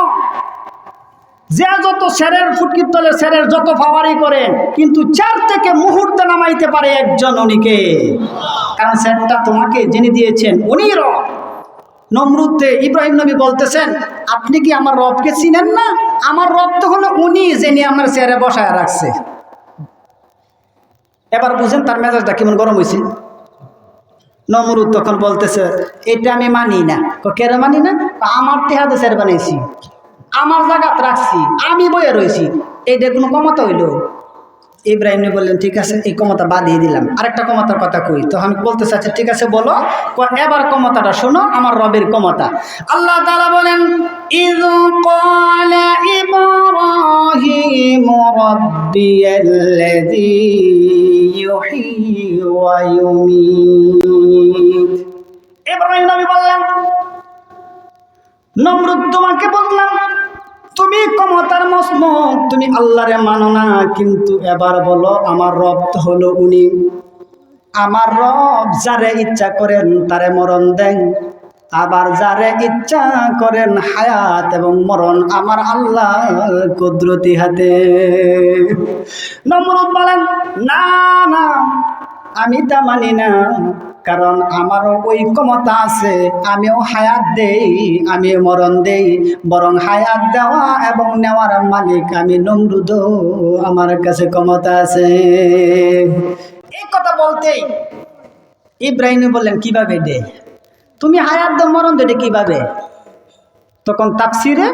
[SPEAKER 1] যে যত সেরের ফুটকির তলে সেরের যত ফাওয়ারি করেন, কিন্তু চার থেকে মুহূর্তে নামাইতে পারে একজন, উনিকে। কারণ সেরটা তোমাকে জেনে দিয়েছেন, উনি রব। নমরুদে ইব্রাহিম নবী বলতেছেন, আপনি কি আমার রবকে চিনেন না? আমার রব তো হলো উনি, যিনি আমার চেয়ারে বসায় রাখছে। এবার বুঝেন তার মেজাজটা কেমন গরম হয়েছে। নমরুদ তখন বলতেছে, এটা আমি মানি না। কেন মানি না? আমার তেহাদে চেয়ার বানাইছি, আমার জায়গাত রাখছি, আমি বইয়ে রয়েছি, এইটা কোনো ক্ষমতা হইল? ইব্রাহিম বললেন, ঠিক আছে, এই ক্ষমতা বাদ দিয়ে দিলাম, আরেকটা ক্ষমতার কথা কই। তো আমি বলতে চাচ্ছি, ঠিক আছে বলো। এবার ক্ষমতাটা শোনো, আমার রবের ক্ষমতা। আল্লাহ তাআলা বলেন, ইয ক্বালা ইব্রাহিমু রাব্বিয়াল্লাযী ইউহয়ী ওয়া ইউমীত। ইব্রাহিম নবী বললেন, নমরুদ তোমাকে বললাম তুমি ক্ষমতার মজনু, তুমি আল্লাহরে মানো না, কিন্তু এবার বলো আমার রব হলো উনি। আমার রব যারে ইচ্ছা করেন তারে মরণ দেন, আবার যারে ইচ্ছা করেন হায়াত এবং মরণ আমার আল্লাহ কুদরতি হাতে। নমরুদ বলেন, না না, আমি তা মানি না, কারণ আমারও ওই ক্ষমতা আছে, আমিও হায়াত দেই, আমি মরণ দেই, বরং হায়াত দেওয়া এবং নেওয়ার মালিক আমি নমরুদ, আমার কাছে ক্ষমতা আছে। এই কথা বলতেই ইব্রাহিম বললেন, কিভাবে দে? তুমি হায়াত দাও, মরণ দে কিভাবে? তখন তাফসিরে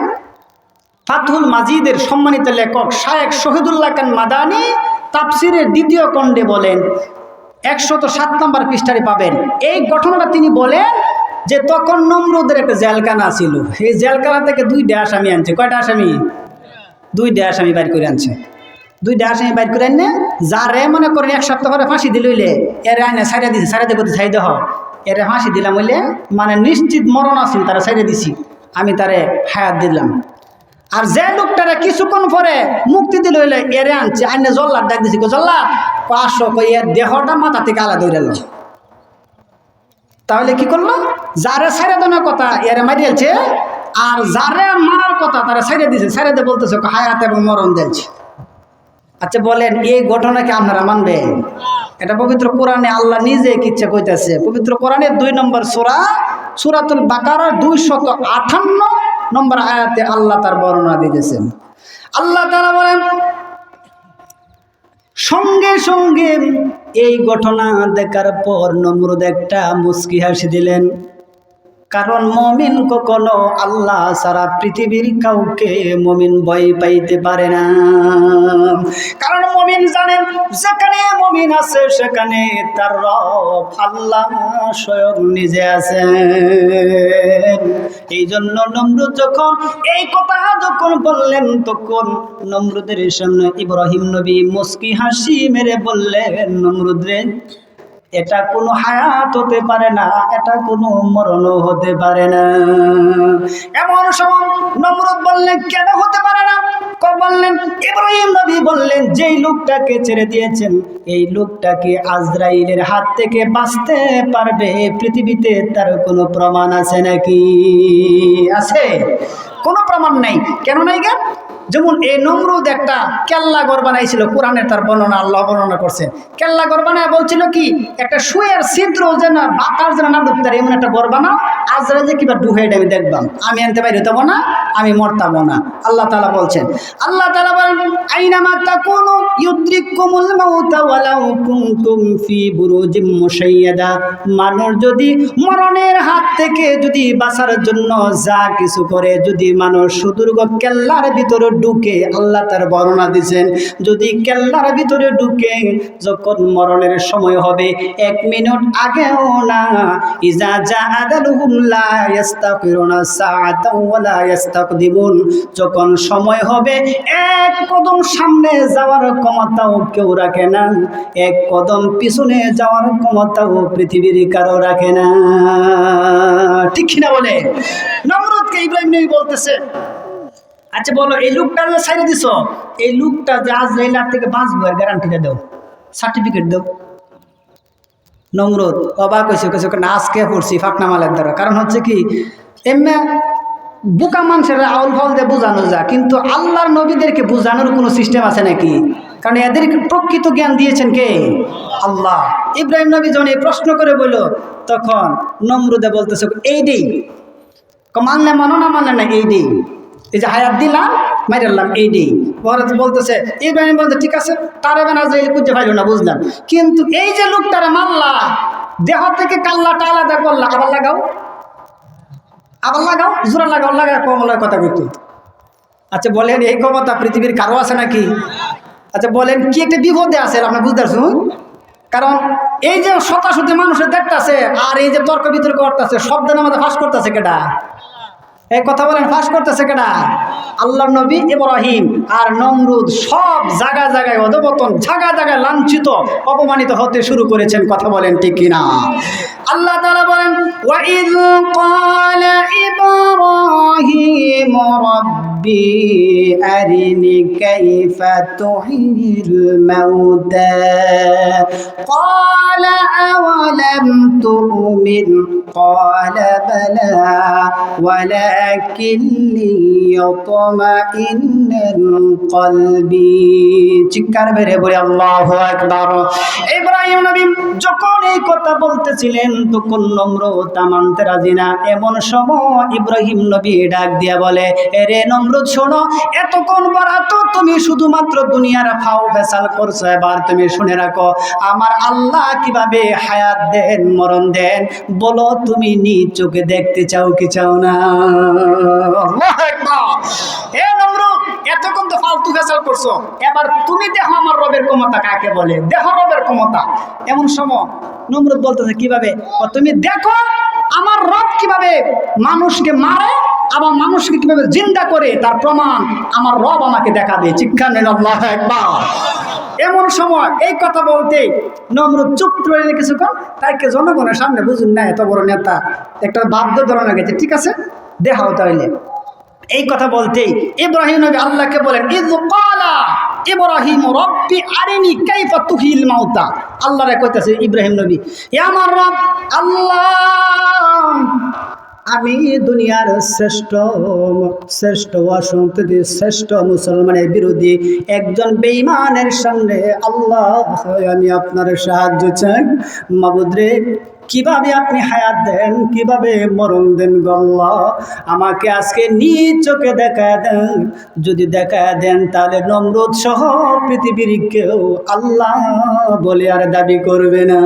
[SPEAKER 1] ফাতহুল মাজিদের সম্মানিত লেখক শায়েখ শহীদুল্লাহ খান মাদানী তাফসিরের দ্বিতীয় খণ্ডে বলেন, 107 নম্বর পৃষ্ঠায় পাবেন এই ঘটনাটা। তিনি বলেন যে তখন নমরুদের একটা জেলখানা ছিল, এই জেলখানা থেকে 2টা আসামি আনছে। কয়টা আসামি? 2টা আসামি বাইর করে আনছে। 2টা আসামি বাইর করে আনে, যারে মনে করেন 1 সপ্তাহ পরে ফাঁসি দিল হইলে এর আইনে ছাড়িয়ে দিছে, ছাড়িয়ে দেবো ছাই দেহ, এর ফাঁসি দিলাম হইলে মানে নিশ্চিত মরণ আসেন, তারা ছাড়িয়ে দিছি, আমি তারে হায়াত দিলাম। আর যে লোকটারে কিছুক্ষণ পরে মুক্তি দিল হইলে এরে আনছে, আইনে জল্লাদ ডাক দিছি, জল্লাদ 500 এর দেহটা মাথা থেকে আলাদা হয়ে গেল। তাহলে কি করলো? যারে ছাড়িয়ে দেওয়ার কথা এরে মারিয়েছে, আর যারে মারার কথা তারা ছাড়িয়ে দিছে, ছাড়িয়ে দিয়ে বলতেছে হায়াত এবং মরণ দিয়েছে। আচ্ছা বলেন, এই ঘটনাকে আপনারা মানবেন? এটা পবিত্র কোরআনে আল্লাহ নিজে কিচ্ছা কইতেছে। পবিত্র কোরআনের 2 নম্বর সূরা সূরাতুল বাকারার 258 নম্বর আয়াতে আল্লাহ তার বর্ণনা দিয়েছেন। আল্লাহ তাআলা বলেন, সঙ্গে সঙ্গে এই ঘটনা দেখার পর নমরুদ একটা মুচকি হাসি দিলেন। কারণ মুমিন কখনো আল্লাহ ছাড়া পৃথিবীর কাউকে মুমিন ভয় পাইতে পারে না। কারণ মুমিন জানেন যেখানে মুমিন আছে সেখানে তার রব আল্লাহ স্বয়ং নিজে আছেন। এই জন্য নমরুদ যখন এই কথা যখন বললেন, তখন নমরুদের সামনে ইব্রাহিম নবী মুচকি হাসি মেরে বললেন, নমরুদ রে, এটা কোনো হায়াত হতে পারে না, এটা কোনো মরণও হতে পারে না। এমন সময় নমরুদ বললেন, কেন হতে পারে না? বললেন, ইব্রাহিম নবী বললেন, যেই লোকটাকে ছেড়ে দিয়েছেন এই লোকটাকে আজরাইলের হাত থেকে বাঁচতে পারবে পৃথিবীতে তার কোনো প্রমাণ আছে নাকি? আছে? কোনো প্রমাণ নাই। কেন নাই কেন? যেমন এই নমরুদ একটা কেল্লাঘর বানাইছিল, কোরআনে তার বর্ণনা আল্লাহ বর্ণনা করছেন। কেল্লাঘর বানায় বলছিল কি, একটা শুয়ের ছিদ্র যেন বাতাস যেন না ঢুকতে পারে এমন একটা ঘর বানাও, আজরা যে কিবা ডুবে আমি দেখবাম, আমি আনতে পারি হতাম না, আমি মরতাম না। আল্লাহ তাআলা বলছেন, আল্লাহ তাআলা বলেন, আইনামা তাকুনু ইউদ্রিকুমুল মাউতা ওয়ালাউ কুনতুম ফি বুরুজিম মুশাইয়াদা। মানুষ যদি মরণের হাত থেকে যদি বাঁচার জন্য যা কিছু করে, যদি মানুষ সুদূর্ঘ কেল্লার ভিতরে ঢুকে, আল্লাহ তার বর্ণনা দিয়েছেন, যদি কেল্লার ভিতরে ঢুকে যখন মরণের সময় হবে 1 মিনিট আগেও না, ইজা জাআদালুহুম লা ইস্তাগফিরুনা সাআতাও ওয়া লা ইস্তাকদিমুন, যখন সময় হবে 1 কদম সামনে যাওয়ার ক্ষমতাও কেউ রাখে না, 1 কদম পিছনে যাওয়ার ক্ষমতাও পৃথিবীর কারো রাখে না। ঠিক কিনা বলে? নমরুদকে ইব্রাহিম নবী বলতেছে, আচ্ছা বলো, এই লোকটা যে ছাইড়ে দিছ, এই লোকটা যে আজরাইল থেকে বাঁচবো এর গ্যারান্টিটা দাও, সার্টিফিকেট দাও। নমরুদ অবাক হয়েছে, না আজকে পড়ছি ফাঁকনা মালের দ্বারা। কারণ হচ্ছে কি, এমনি বোকা মানুষের আউল ফাউল দিয়ে বোঝানো যায়, কিন্তু আল্লাহর নবীদেরকে বোঝানোর কোনো সিস্টেম আছে নাকি? কারণ এদেরকে প্রকৃত জ্ঞান দিয়েছেন কে? আল্লাহ। ইব্রাহিম নবী যখন এই প্রশ্ন করে বলল, তখন নমরুদে বলতেছে, এই দেই, মানলে মানো না মানলে না, এই দেই, এই যে হায়াত দিলাম মাইরাল্লাম, এই দেই। বলতেছে ইব্রাহিম বলতে, ঠিক আছে, তার এবার আজরাইল খুঁজে পাইল না, বুঝলাম, কিন্তু এই যে লোকটারে মারলা, দেহ থেকে কাল্লাটা আলাদা করলা, আবার লাগাও, আবার লাগাও, জোড়া লাগাও, লাগাও, কমলার কথা বলতো। আচ্ছা বলেন, এই ক্ষমতা পৃথিবীর কারো আছে নাকি? আচ্ছা বলেন, কি একটা বিপদে আছে আপনি বুঝতে পারছেন? কারণ এই যে শতাশতি মানুষের দেখতেছে, আর এই যে তর্ক বিতর্ক করতেছে, শব্দের আমাদের ফাঁস করতেছে কেটা? এই কথা বলেন, ফাঁস করতেছে কেটা? আল্লাহর নবী ইব্রাহিম আর নমরুদ সব জায়গায় জায়গায় অধপতন, জায়গায় জায়গায় লাঞ্ছিত অপমানিত হতে শুরু করেছেন। কথা বলেন ঠিক কিনা? আল্লাহ তাআলা বলেন, ওয়া ইয ক্বালা ইব্রাহিম রাব্বি আরিনি কাইফা তুহিল মাউতা ক্বালা আওয়ালাম তুমিন ক্বালা বালা ওয়ালাকিন লিয়াতমাইন্নাল কলবি। চিৎকার বেরে বলে আল্লাহু আকবার। ইব্রাহিম নবী যখন এই কথা বলতেছিলেন, তখন নমরুদ মানতে রাজি না। এমন সময় ইব্রাহিম নবী ডাক দিয়া বলে, এরে নমরুদ শোনো, এতক্ষণ পরা তো তুমি শুধুমাত্র দুনিয়ার ফাও ফেসাল করছো, এবার তুমি শুনে রাখো আমার আল্লাহ কিভাবে হায়াত দেন মরণ দেন, বলো তুমি নিজ চোখে দেখতে চাও কি চাও না? আল্লাহু আকবার। হে নমরুদ, এতক্ষণ তো ফালতু ফেসাল করছো, এবার তুমি দেখো আমার রবের ক্ষমতা কাকে বলে, দেখো রবের ক্ষমতা। এমন সময় নমরুদ বলতেছে, কিভাবে? তুমি দেখো আমার রব কিভাবে মানুষকে মারে, আবার মানুষকে কিভাবে জিন্দা করে, তার প্রমাণ আমার রব আমাকে দেখাবে। চিৎকার দিন আল্লাহু আকবার। এমন সময় এই কথা বলতে নমরুদ চুপ রইলে কিছুক্ষণ, তাইকে জনগণের সামনে বুঝুন না এত বড় নেতা, একটা বাধ্য ধরনা গেছে, ঠিক আছে দেখাও তাইলে। এই কথা বলতেই ইব্রাহিম নবী আল্লাহকে বলেন, ইয ক্বালা ইব্রাহিম রাব্বি আরিনি কাইফা তুহিল মাউতা। আল্লাহরে কইতাছে ইব্রাহিম নবী, হে আমার রব আল্লাহ, আমি দুনিয়ার শ্রেষ্ঠ অসন্ততি শ্রেষ্ঠ মুসলমানের বিরোধী একজন বেঈমানের সামনে আল্লাহ আমি আপনার সাহায্য চাই। মাবুদ রে, কিভাবে আপনি হায়াত দেন, কিভাবে মরণ দেন গো আল্লাহ, আমাকে আজকে নিজ চোখে দেখা দেন। যদি দেখা দেন তাহলে নমরুদ সহ পৃথিবীর কেউ আল্লাহ বলে আর দাবি করবে না।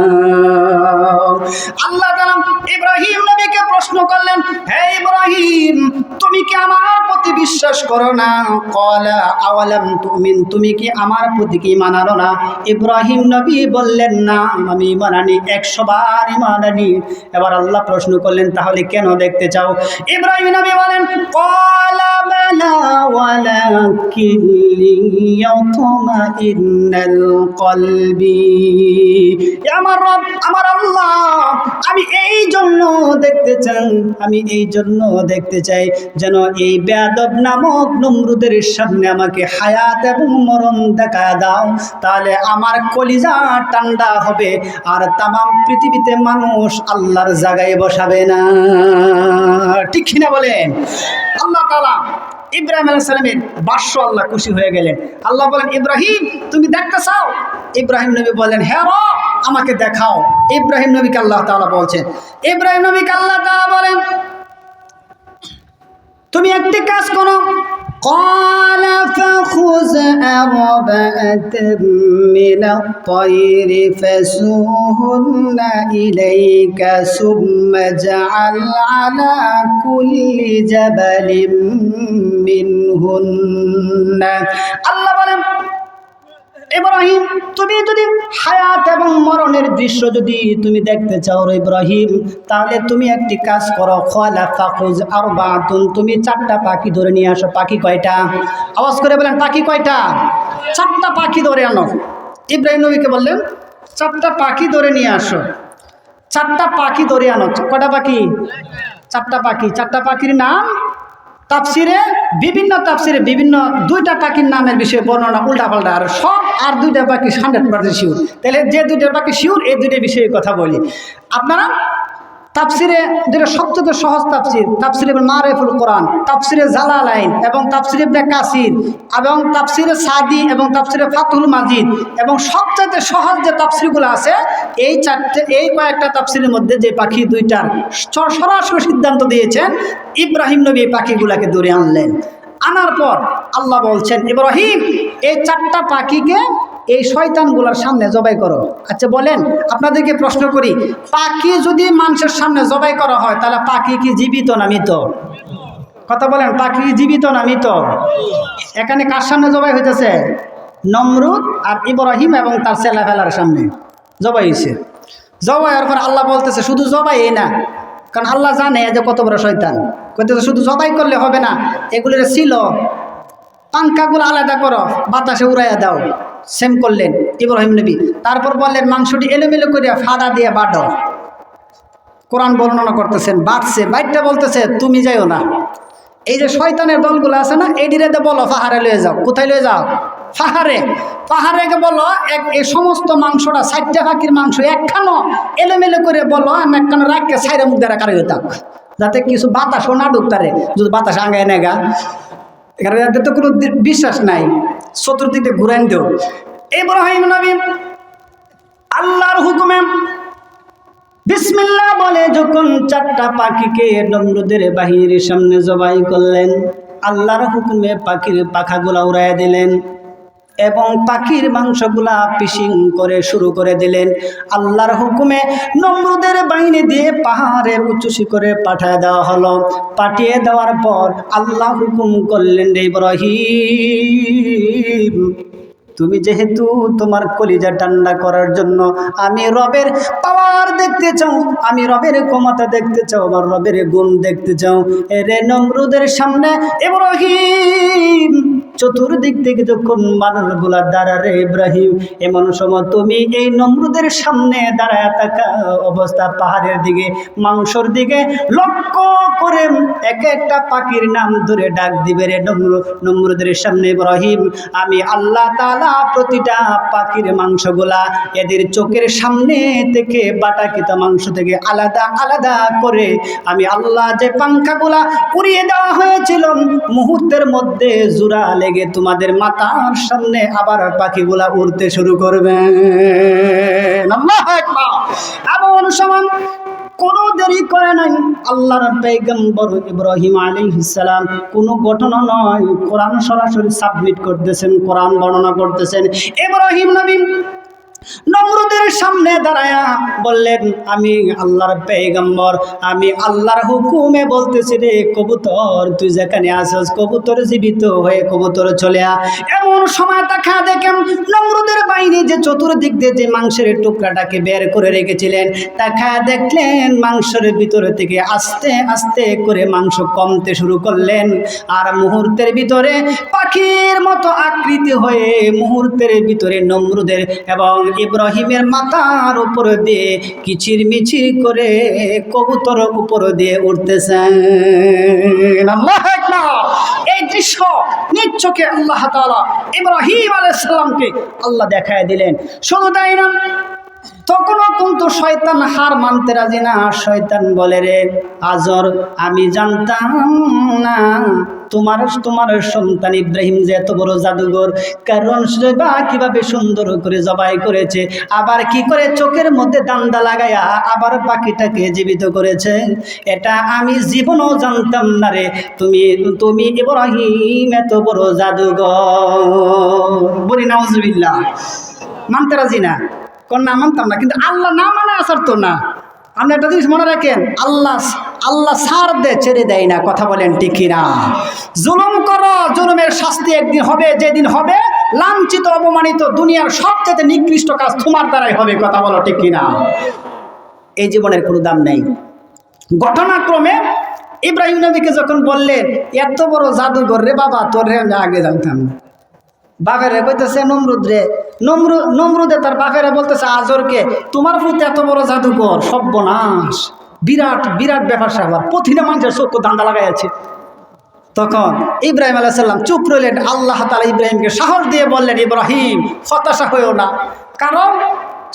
[SPEAKER 1] আল্লাহ তাআলা ইব্রাহিম নবীকে প্রশ্ন করলেন, হে ইব্রাহিম, তুমি কি আমার প্রতি বিশ্বাস করো না? ক্বালা আওয়ালাম তুমিন, তুমি কি আমার প্রতি কি ঈমান আনো না? ইব্রাহিম নবী বললেন, না, আমি ঈমান আনি, 100 বার ঈমান আনি। এবার আল্লাহ প্রশ্ন করলেন, তাহলে কেন দেখতে চাও? ইব্রাহিম নবী বলেন, ক্বালা বালা ওয়ালাকিন লিয়াতমাইন্নাল কলবি, আমার রব, আমার আল্লাহ, আমি এই জন্য দেখতে চাই, আমি এই জন্য দেখতে চাই যেন এই বেয়াদব নামক নমরুদের সামনে আমাকে হায়াত এবং মরণ দেখা দাও, তাহলে আমার কলিজা ঠান্ডা হবে আর তামাম পৃথিবীতে মানুষ আল্লাহর জায়গায় বসাবে না। ঠিক কিনা বলেন? আল্লাহ তাআলা ইব্রাহিম আলাইহিস সালামের বাষ্য আল্লাহ খুশি হয়ে গেলেন। আল্লাহ বলেন, ইব্রাহিম, তুমি দেখতে চাও? ইব্রাহিম নবী বলেন, হ্যাঁ রব, আমাকে দেখাও। ইব্রাহিম নবীকে আল্লাহ তাআলা বলছেন, ইব্রাহিম নবীকে আল্লাহ তাআলা বলেন, তুমি একটি কাজ করো। قال فخذ أربعة من الطير فسوهن إليك ثم اجعل على كل جبل منهن। আল্লাহ বলেন, ইব্রাহিম, তুমি যদি হায়াত এবং মরণের দৃশ্য যদি তুমি দেখতে চাও রে ইব্রাহিম, তাহলে তুমি একটি কাজ করো। ক্বালা ফাখুজ আরবাতুন, তুমি 4টা পাখি ধরে নিয়ে আসো। পাখি কয়টা? আওয়াজ করে বলেন, পাখি কয়টা? 4টা পাখি ধরে আনো। ইব্রাহিম নবীকে বললেন, 4টা পাখি ধরে নিয়ে আসো। 4টা পাখি ধরে আনো। কয়টা পাখি? 4টা পাখি। 4টা পাখির নাম তাফসিরে বিভিন্ন 2টা পাখির নামের বিষয়ে বর্ণনা উল্টাপাল্টা, আর সব আর 2টা পাখি 100% শিওর। তাহলে যে 2টা পাখি শিওর, এই 2টা বিষয়ে কথা বলি। আপনারা তাফসিরে যেটা সবচেয়ে সহজ তাফসির, তাফসিরে মারিফুল কোরআন, তাফসিরে জালালাইন এবং তাফসিরে ইবনে কাসির এবং তাফসিরে সাদি এবং তাফসিরে ফাতহুল মাজিদ এবং সবচেয়ে সহজ যে তাফসিরগুলো আছে, এই কয়েকটা তাফসিরের মধ্যে যে পাখি 2টার সরাসরি সিদ্ধান্ত দিয়েছেন, ইব্রাহিম নবী এই পাখিগুলাকে ধরে আনলেন। আনার পর আল্লাহ বলছেন, ইব্রাহিম, এই 4টা পাখিকে এই শয়তানগুলোর সামনে জবাই করো। আচ্ছা বলেন, আপনাদেরকে প্রশ্ন করি, পাখি যদি মানুষের সামনে জবাই করা হয়, তাহলে পাখি কি জীবিত না মৃত? কথা বলেন, পাখি জীবিত না মৃত? এখানে কার সামনে জবাই হইতেছে? নমরুদ আর ইব্রাহিম এবং তার ছেলেফেলার সামনে জবাই হয়েছে। জবাই হওয়ার পর আল্লাহ বলতেছে, শুধু জবাই না, কারণ আল্লাহ জানে যে কত বড় শয়তান। কইতেছে শুধু জবাই করলে হবে না, এগুলোর ছিল পাঙ্খাগুলো আলাদা করো, বাতাসে উড়াইয়া দাও। সেম করলেন ইব্রাহিম নবী। তারপর বললেন, মাংসটি এলোমেলো করিয়া ফাদা দিয়ে বাটো। কোরআন বর্ণনা করতেছেন, বাঁচছে, বাইরটা বলতেছে তুমি যাইও না। এই যে শয়তানের দলগুলো আছে না, এডিরেতে বলো পাহাড়ে লয়ে যাও। কোথায় লয়ে যাও? পাহাড়ে বলো এই সমস্ত মাংসটা, 4টা পাখির মাংস একখানো এলোমেলো করে বলো, আমি একখানো রাখকে সাইরা মুখ দ্বারা কারো থাক, যাতে কিছু বাতাসও না ঢুকতারে। যদি বাতাস আঙ্গায় নেগা, এখানে তো কোনো বিশ্বাস নাই, চতুর্দিকে ঘুরান দেও। ইব্রাহিম নবী আল্লাহর হুকুমে বিসমিল্লাহ বলে যখন 4টা পাখিকে নমরুদের বাহিনীর সামনে জবাই করলেন, আল্লাহর হুকুমে পাখির পাখাগুলা উড়াইয়া দিলেন এবং পাখির মাংসগুলা পিসিং করে শুরু করে দিলেন। আল্লাহর হুকুমে নমরুদের বাহিনী দিয়ে পাহাড়ের উঁচু শিখরে পাঠিয়ে দেওয়া হলো। পাঠিয়ে দেওয়ার পর আল্লাহ হুকুম করলেন, রে ইব্রাহিম, তুমি যেহেতু তোমার কলিজা ঠান্ডা করার জন্য আমি রবের পাওয়ার দেখতে চাও, আমি রবের ক্ষমতা দেখতে চাও, আমার রবের গুণ দেখতে চাও, এরে নমরুদের সামনে ইব্রাহিম চতুর্দিক থেকে যখন মানুষগুলা দাঁড়ারে ইব্রাহিম, এমন সময় তুমি এই নমরুদের সামনে দাঁড়ায় থাকা অবস্থা পাহাড়ের দিকে, মাংসর দিকে লক্ষ্য করে এক একটা পাখির নাম ধরে ডাক দিবে। রে নমরুদের সামনে ইব্রাহিম, আমি আল্লাহ তাআলা প্রতিটা পাখির মাংসগুলা এদের চোখের সামনে থেকে বাটাকিত মাংস থেকে আলাদা আলাদা করে আমি আল্লাহ যে পাংখাগুলা উড়িয়ে দেওয়া হয়েছিল, মুহূর্তের মধ্যে জোড়া লেগে তোমাদের মাথার সামনে আবার পাখিগুলা উড়তে শুরু করবে। আল্লাহু আকবার। এমন সময় কোনো দেরি করে নাই আল্লাহর পয়গম্বর ইব্রাহিম আলাইহিস সালাম, কোনো ঘটনা নয়, কোরআন সরাসরি সাবমিট করতেছেন, কোরআন বর্ণনা করতেছেন। ইব্রাহিম নবী নমরুদের সামনে দাঁড়ায়া বললেন, আমি আল্লাহর পয়গম্বর, আমি আল্লাহর হুকুমে বলতেছি রে কবুতর, তুই যেখানে আসস কবুতর জীবিত হয়ে কবুতর চলে আ। এমন সময় দেখা দেখেন নমরুদের বাহিনী যে চতুর্দিক দিয়ে যে মাংসের টুকরাটাকে বের করে রেখেছিলেন, দেখা দেখলেন মাংসের ভিতরে থেকে আস্তে আস্তে করে মাংস কমতে শুরু করলেন। আর মুহূর্তের ভিতরে পাখির মতো আকৃতি হয়ে মুহূর্তের ভিতরে নমরুদের এবং ইব্রাহিমের মাথার উপর দিয়ে কিচির মিচির করে কবুতর উপর দিয়ে উঠতেছেন। আল্লাহু আকবার। এই দৃশ্য নিজ চোখে আল্লাহ তাআলা ইব্রাহিম আলাইহিস সালামকে আল্লাহ দেখায় দিলেন। শুধু তাই না, তখনও কিন্তু শয়তান হার মানতে রাজি না। শয়তান বলে, রে আজর, আমি জানতাম না তোমার সন্তান ইব্রাহিম যে এত বড় জাদুঘর, কারণ বা কিভাবে সুন্দর করে জবাই করেছে, আবার কি করে চোখের মধ্যে দান্দা লাগায়া আবার পাখিটাকে জীবিত করেছে, এটা আমি জীবনও জানতাম না রে। তুমি ইব্রাহিম এত বড় জাদুঘর। বলি নাউজুবিল্লাহ। মানতে রাজি না, না মানতাম না, কিন্তু আল্লাহ না মানে আসার তো না। আপনি একটা জিনিস মনে রাখেন, আল্লাহ ছাড় দে, ছেড়ে দেয় না। কথা বলেন ঠিক কিনা? জুলুম করো, জুলুমের শাস্তি একদিন হবে, যেদিন হবে লাঞ্ছিত অপমানিত দুনিয়ার সবচেয়ে নিকৃষ্ট কাজ তোমার দ্বারাই হবে। কথা বলো ঠিক কিনা? এই জীবনের কোনো দাম নেই। ঘটনাক্রমে ইব্রাহিম নবীকে যখন বললেন এত বড় জাদুঘর রে বাবা, তোর আগে জানতাম না। বাপেরে কইতেছে নমরুদ রে, নমরুদে তার বাপেরে বলতেছে আজরকে, তোমার প্রতি এত বড় জাদুঘর, সর্বনাশ, বিরাট বিরাট ব্যাপার স্যাপার, প্রতিটা মানুষের চক্ষু দান্দা লাগাই আছে। তখন ইব্রাহিম আলাইহিস সালাম চুপ রইলেন। আল্লাহ তাআলা ইব্রাহিমকে সাহস দিয়ে বললেন, ইব্রাহিম হতাশা হইও না, কারণ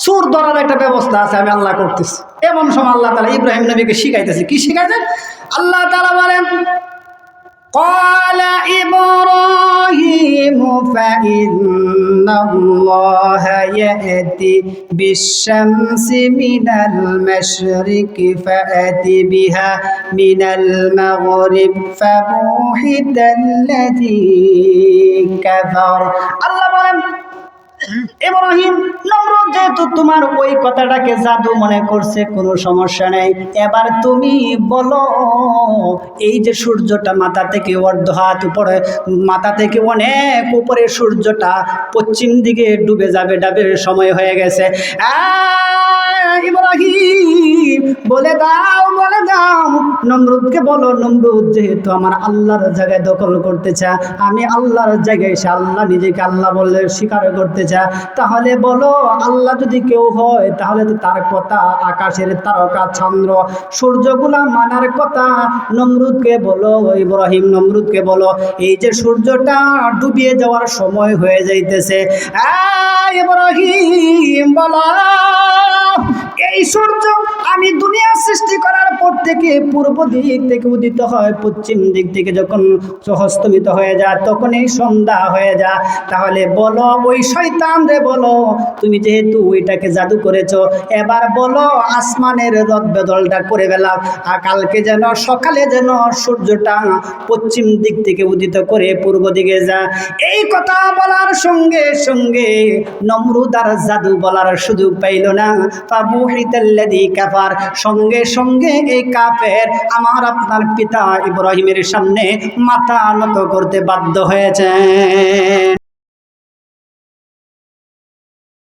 [SPEAKER 1] চোর ধরার একটা ব্যবস্থা আছে, আমি আল্লাহ করতেছি। এমন সময় আল্লাহ তাআলা ইব্রাহিম নবীকে শিখাইতেছে। কি শিখাইছেন? আল্লাহ তাআলা বলেন, قال إبراهيم فإن الله يأتي بالشمس من المشرق فأت بها من المغرب فبوحت الذي كفر। الله বলেন, ইব্রাহিম, নমরুদ যেহেতু তোমার ওই কথাটাকে জাদু মনে করছে, কোনো সমস্যা নেই। এবার তুমি বলো, এই যে সূর্যটা মাথা থেকে অর্ধ হাত উপরে, মাথা থেকে অনেক উপরে সূর্যটা পশ্চিম দিকে ডুবে যাবে, ডাবের সময় হয়ে গেছে। ইব্রাহিম বলে দাও, বলে দাও নমরুদকে বলো, নমরুদ যেহেতু আমার আল্লাহর জায়গায় দখল করতে চায়, আমি আল্লাহর জায়গায় এসে আল্লাহ নিজেকে আল্লাহ বলে স্বীকার করতে চায়, তাহলে বলো আল্লাহ যদি কেউ হয় তাহলে তো তার কথা আকাশের তারকা চন্দ্র সূর্যগুলা মানার কথা। নমরুদকে বলো, ইব্রাহিম নমরুদকে বলো, এই যে সূর্যটা ডুবিয়ে যাওয়ার সময় হয়ে যাইতেছে, ইব্রাহিম বলো, এই সূর্য আমি দুনিয়া সৃষ্টি করার পর থেকে পূর্ব দিক থেকে উদিত হয়, পশ্চিম দিক থেকে যখন অস্তমিত হয়ে যায় তখনই সন্ধ্যা হয়ে যায়। তাহলে বলো ওই শয়তান রে, বলো তুমি যেহেতু ওইটাকে জাদু করেছো, এবার বলো আসমানের রদ বদলটা করে ফেলাও, আর কালকে যেন সকালে যেন সূর্যটা পশ্চিম দিক থেকে উদিত করে পূর্ব দিকে যা। এই কথা বলার সঙ্গে সঙ্গে নমরুদ আর জাদু বলার সুযোগ পাইল না। ফাবুহিতাল্লাযী কাফার, সঙ্গে সঙ্গে এই কাফের আমার আপনার পিতা ইব্রাহিমের সামনে মাথা নত করতে বাধ্য হয়েছে।